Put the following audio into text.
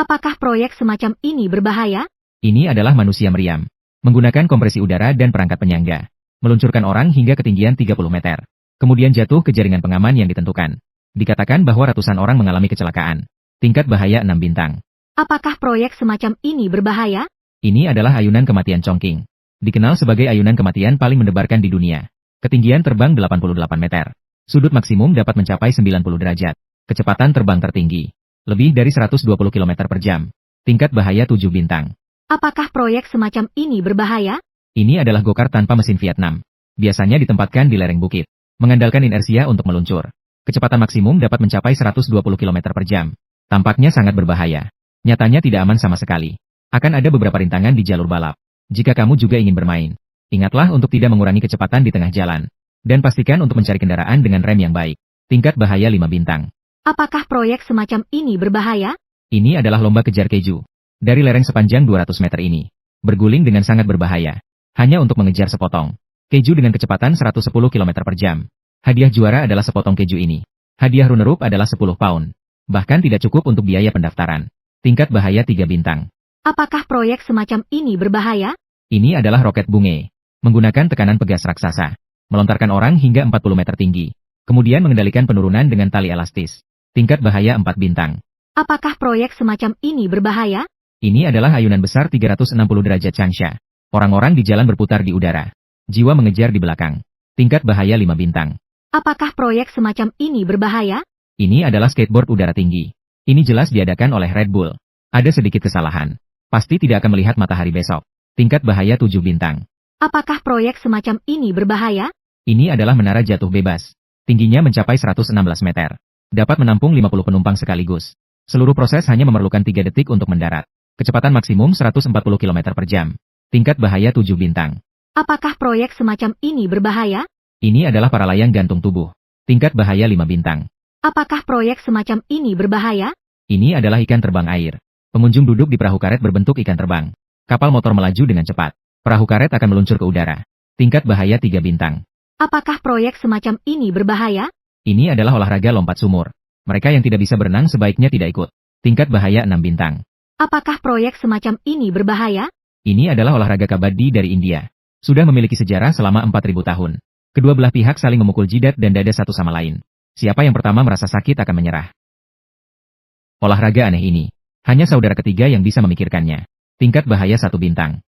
Apakah proyek semacam ini berbahaya? Ini adalah manusia meriam. Menggunakan kompresi udara dan perangkat penyangga. Meluncurkan orang hingga ketinggian 30 meter. Kemudian jatuh ke jaringan pengaman yang ditentukan. Dikatakan bahwa ratusan orang mengalami kecelakaan. Tingkat bahaya 6 bintang. Apakah proyek semacam ini berbahaya? Ini adalah ayunan kematian Chongqing. Dikenal sebagai ayunan kematian paling mendebarkan di dunia. Ketinggian terbang 88 meter. Sudut maksimum dapat mencapai 90 derajat. Kecepatan terbang tertinggi. Lebih dari 120 km per jam. Tingkat bahaya 7 bintang. Apakah proyek semacam ini berbahaya? Ini adalah go-kart tanpa mesin Vietnam. Biasanya ditempatkan di lereng bukit. Mengandalkan inersia untuk meluncur. Kecepatan maksimum dapat mencapai 120 km per jam. Tampaknya sangat berbahaya. Nyatanya tidak aman sama sekali. Akan ada beberapa rintangan di jalur balap. Jika kamu juga ingin bermain, ingatlah untuk tidak mengurangi kecepatan di tengah jalan. Dan pastikan untuk mencari kendaraan dengan rem yang baik. Tingkat bahaya 5 bintang. Apakah proyek semacam ini berbahaya? Ini adalah lomba kejar keju. Dari lereng sepanjang 200 meter ini. Berguling dengan sangat berbahaya. Hanya untuk mengejar sepotong keju dengan kecepatan 110 km per jam. Hadiah juara adalah sepotong keju ini. Hadiah runner-up adalah 10 pound. Bahkan tidak cukup untuk biaya pendaftaran. Tingkat bahaya 3 bintang. Apakah proyek semacam ini berbahaya? Ini adalah roket bunge. Menggunakan tekanan pegas raksasa. Melontarkan orang hingga 40 meter tinggi. Kemudian mengendalikan penurunan dengan tali elastis. Tingkat bahaya 4 bintang. Apakah proyek semacam ini berbahaya? Ini adalah ayunan besar 360 derajat Changsha. Orang-orang di jalan berputar di udara. Jiwa mengejar di belakang. Tingkat bahaya 5 bintang. Apakah proyek semacam ini berbahaya? Ini adalah skateboard udara tinggi. Ini jelas diadakan oleh Red Bull. Ada sedikit kesalahan. Pasti tidak akan melihat matahari besok. Tingkat bahaya 7 bintang. Apakah proyek semacam ini berbahaya? Ini adalah menara jatuh bebas. Tingginya mencapai 116 meter. Dapat menampung 50 penumpang sekaligus. Seluruh proses hanya memerlukan 3 detik untuk mendarat. Kecepatan maksimum 140 km per jam. Tingkat bahaya 7 bintang. Apakah proyek semacam ini berbahaya? Ini adalah para layang gantung tubuh. Tingkat bahaya 5 bintang. Apakah proyek semacam ini berbahaya? Ini adalah ikan terbang air. Pengunjung duduk di perahu karet berbentuk ikan terbang. Kapal motor melaju dengan cepat. Perahu karet akan meluncur ke udara. Tingkat bahaya 3 bintang. Apakah proyek semacam ini berbahaya? Ini adalah olahraga lompat sumur. Mereka yang tidak bisa berenang sebaiknya tidak ikut. Tingkat bahaya 6 bintang. Apakah proyek semacam ini berbahaya? Ini adalah olahraga kabaddi dari India. Sudah memiliki sejarah selama 4.000 tahun. Kedua belah pihak saling memukul jidat dan dada satu sama lain. Siapa yang pertama merasa sakit akan menyerah. Olahraga aneh ini. Hanya saudara ketiga yang bisa memikirkannya. Tingkat bahaya 1 bintang.